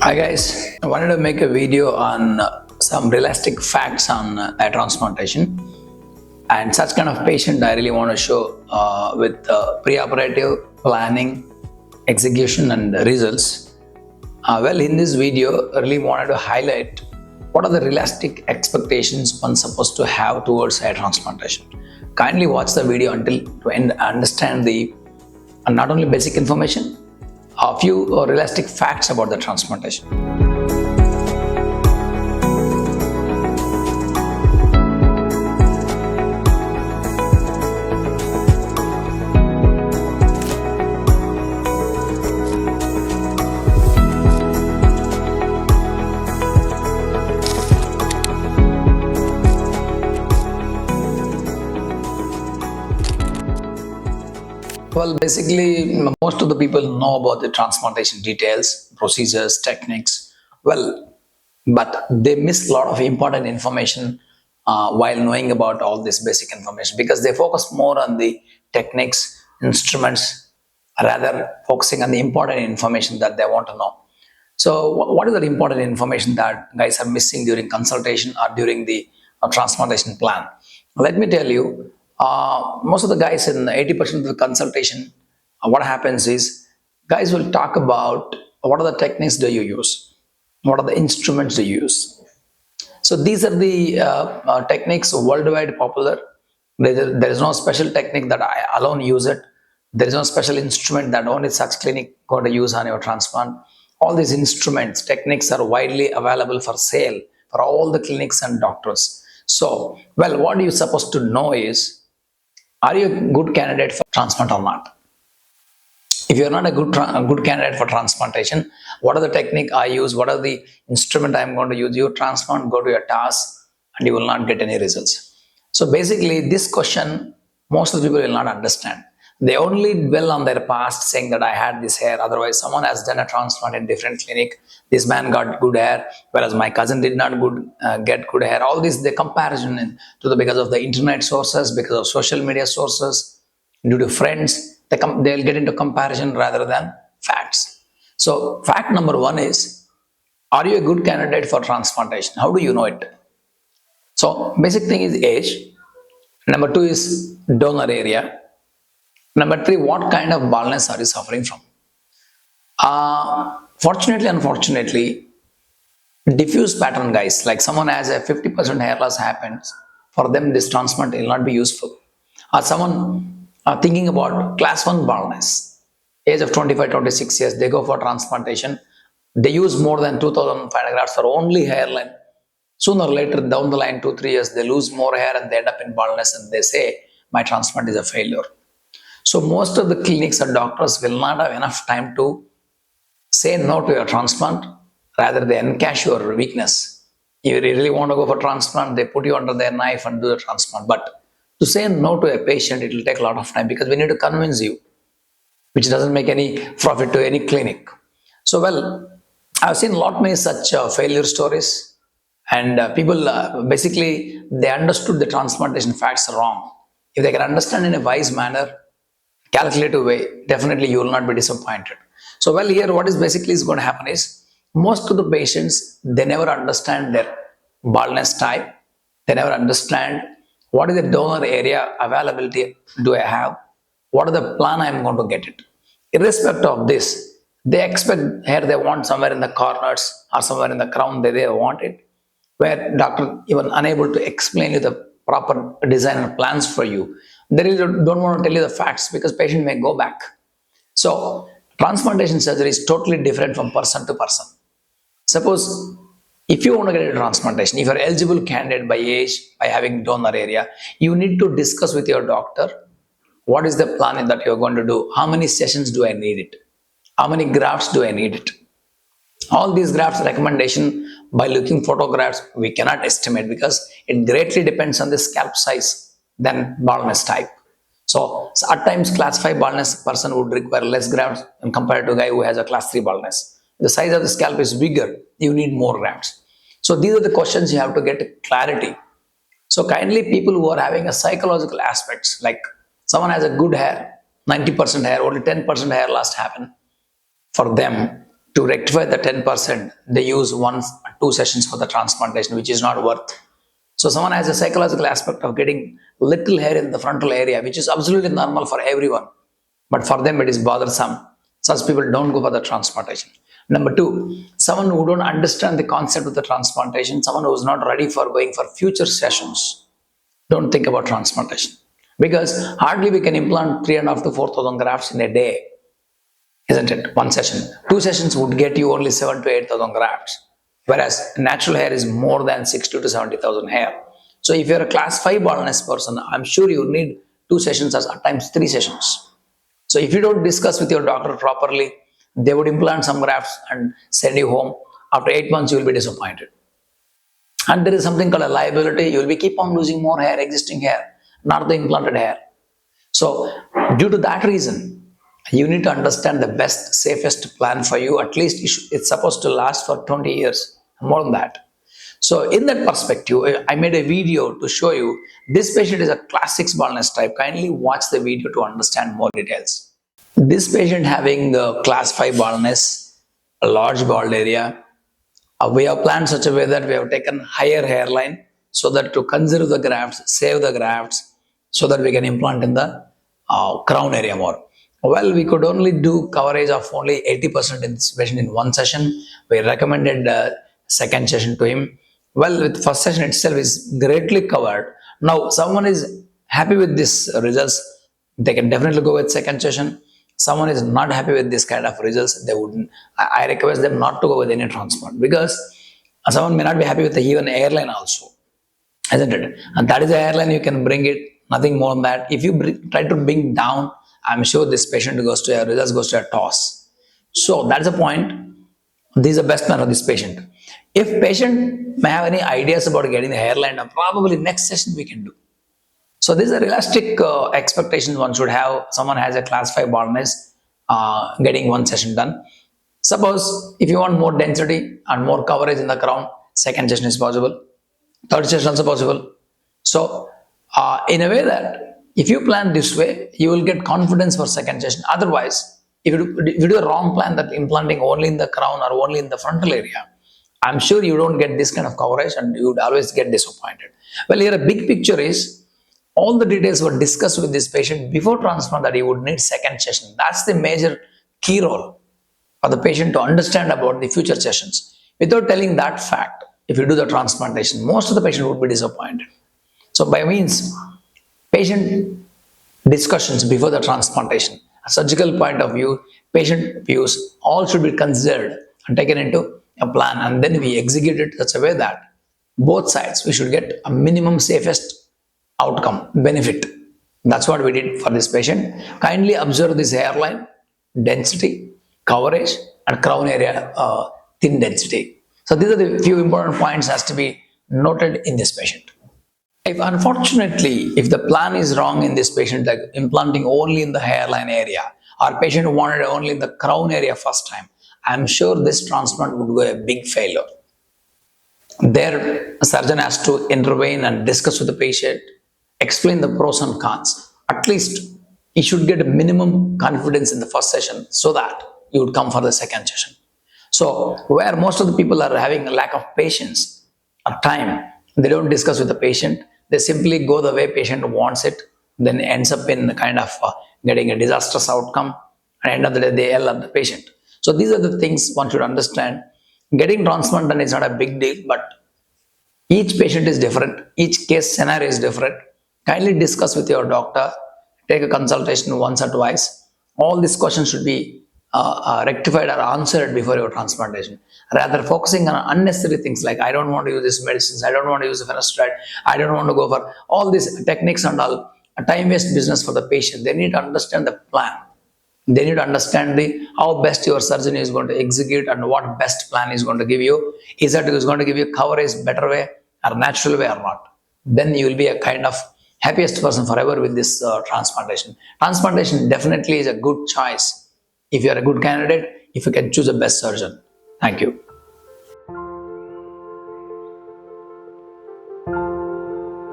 Hi guys, I wanted to make a video on some realistic facts on hair transplantation and such kind of patient I really want to show with pre-operative planning, execution and results. Well, in this video, I really wanted to highlight what are the realistic expectations one's supposed to have towards hair transplantation. Kindly watch the video until to understand the not only basic information, a few realistic facts about the transplantation. Well, basically, most of the people know about the transplantation details, procedures, techniques. Well, but they miss a lot of important information while knowing about all this basic information because they focus more on the techniques, instruments, rather focusing on the important information that they want to know. So, what is the important information that guys are missing during consultation or during the transplantation plan? Let me tell you, most of the guys in 80% of the consultation, what happens is guys will talk about what are the techniques do you use, what are the instruments do you use. So these are the techniques worldwide popular. There is no special technique that I alone use it. There is no special instrument that only such clinic going to use on your transplant. All these instruments, techniques are widely available for sale for all the clinics and doctors. So, well, what you're supposed to know is, are you a good candidate for transplant or not? If you're not a good candidate for transplantation, what are the technique I use? What are the instrument I'm going to use? You transplant, go to your task, and you will not get any results. So basically, this question, most of the people will not understand. They only dwell on their past, saying that I had this hair. Otherwise, someone has done a transplant in different clinic. This man got good hair, whereas my cousin did not get good hair. All this, the comparison because of the internet sources, because of social media sources, due to friends, they'll get into comparison rather than facts. So, fact number one is, are you a good candidate for transplantation? How do you know it? So, basic thing is age. Number two is donor area. Number three, what kind of baldness are you suffering from? Fortunately, unfortunately, diffuse pattern guys, like someone has a 50% hair loss happens, for them this transplant will not be useful. Or someone thinking about class 1 baldness, age of 25, 26 years, they go for transplantation. They use more than 2,500 grafts for only hairline. Sooner or later, down the line, 2-3 years, they lose more hair and they end up in baldness and they say, my transplant is a failure. So most of the clinics and doctors will not have enough time to say no to your transplant. Rather, they encash your weakness. If you really want to go for transplant, they put you under their knife and do the transplant. But to say no to a patient, it will take a lot of time because we need to convince you, which doesn't make any profit to any clinic. So, well, I've seen a lot many such failure stories, and people basically they understood the transplantation facts wrong. If they can understand in a wise manner, calculative way, definitely you will not be disappointed. So, well, here what is basically is going to happen is most of the patients, they never understand their baldness type. They never understand what is the donor area availability do I have, what is the plan I am going to get it. Irrespective of this, they expect hair they want somewhere in the corners or somewhere in the crown they want it, where doctor even unable to explain you the proper design and plans for you. They really don't want to tell you the facts because patient may go back. So transplantation surgery is totally different from person to person. Suppose if you want to get a transplantation, if you're eligible candidate by age, by having donor area, you need to discuss with your doctor what is the plan that you're going to do, how many sessions do I need it, how many grafts do I need it. All these grafts recommendation by looking photographs we cannot estimate because it greatly depends on the scalp size than baldness type. So at times class 5 baldness person would require less grafts compared to a guy who has a class 3 baldness. The size of the scalp is bigger, you need more grafts. So these are the questions you have to get clarity. So kindly people who are having a psychological aspects, like someone has a good hair, 90% hair, only 10% hair loss happen, for them, to rectify the 10%, they use 1 2 sessions for the transplantation, which is not worth. So someone has a psychological aspect of getting little hair in the frontal area, which is absolutely normal for everyone. But for them, it is bothersome. Such people don't go for the transplantation. Number two, someone who don't understand the concept of the transplantation, someone who is not ready for going for future sessions, don't think about transplantation. Because hardly we can implant 3.5 to 4,000 grafts in a day, isn't it? 1 session. 2 sessions would get you only 7 to 8,000 grafts. Whereas natural hair is more than 60 to 70,000 hair. So if you're a class 5 baldness person, I'm sure you need 2 sessions or at times 3 sessions. So if you don't discuss with your doctor properly, they would implant some grafts and send you home. After 8 months, you will be disappointed. And there is something called a liability. You will be keep on losing more hair, existing hair, not the implanted hair. So due to that reason, you need to understand the best, safest plan for you. At least it's supposed to last for 20 years, more than that. So in that perspective, I made a video to show you this patient is a class 6 baldness type. Kindly watch the video to understand more details. This patient having class 5 baldness, a large bald area, we have planned such a way that we have taken higher hairline so that to conserve the grafts, save the grafts, so that we can implant in the crown area more. Well, we could only do coverage of only 80% in this patient in 1 session. We recommended second session to him. Well, with first session itself is greatly covered. Now, someone is happy with this results, they can definitely go with second session. Someone is not happy with this kind of results, they wouldn't. I request them not to go with any transplant, because someone may not be happy with the even airline also, isn't it? And that is the airline, you can bring it, nothing more than that. If you try to bring down, I'm sure this patient goes to a results goes to a toss. So that's the point. This is the best plan for this patient. If patient may have any ideas about getting the hairline, probably next session we can do. So these are realistic expectations one should have. Someone has a class 5 baldness, getting 1 session done. Suppose if you want more density and more coverage in the crown, second session is possible. Third session also possible. So in a way that if you plan this way, you will get confidence for second session. Otherwise, if you do a wrong plan that implanting only in the crown or only in the frontal area, I'm sure you don't get this kind of coverage and you would always get disappointed. Well, here a big picture is all the details were discussed with this patient before transplant that he would need second session. That's the major key role for the patient to understand about the future sessions. Without telling that fact, if you do the transplantation, most of the patient would be disappointed. So by means, patient discussions before the transplantation, a surgical point of view, patient views, all should be considered and taken into a plan, and then we execute it such a way that both sides, we should get a minimum safest outcome, benefit. That's what we did for this patient. Kindly observe this hairline, density, coverage, and crown area thin density. So these are the few important points has to be noted in this patient. If unfortunately, if the plan is wrong in this patient, like implanting only in the hairline area, or patient wanted only in the crown area first time, I'm sure this transplant would go a big failure. There, a surgeon has to intervene and discuss with the patient, explain the pros and cons. At least he should get a minimum confidence in the first session so that you would come for the second session. So where most of the people are having a lack of patience or time, they don't discuss with the patient. They simply go the way patient wants it, then ends up in kind of getting a disastrous outcome. And end of the day, they yell at the patient. So these are the things one should understand. Getting transplant done is not a big deal, but each patient is different. Each case scenario is different. Kindly discuss with your doctor. Take a consultation once or twice. All these questions should be rectified or answered before your transplantation. Rather focusing on unnecessary things like I don't want to use these medicines, I don't want to use the finasteride, I don't want to go for all these techniques and all, a time waste business for the patient. They need to understand the plan. They need to understand how best your surgeon is going to execute and what best plan is going to give you. Is that it is going to give you coverage better way or natural way or not? Then you will be a kind of happiest person forever with this transplantation. Transplantation definitely is a good choice if you are a good candidate, if you can choose a best surgeon. Thank you.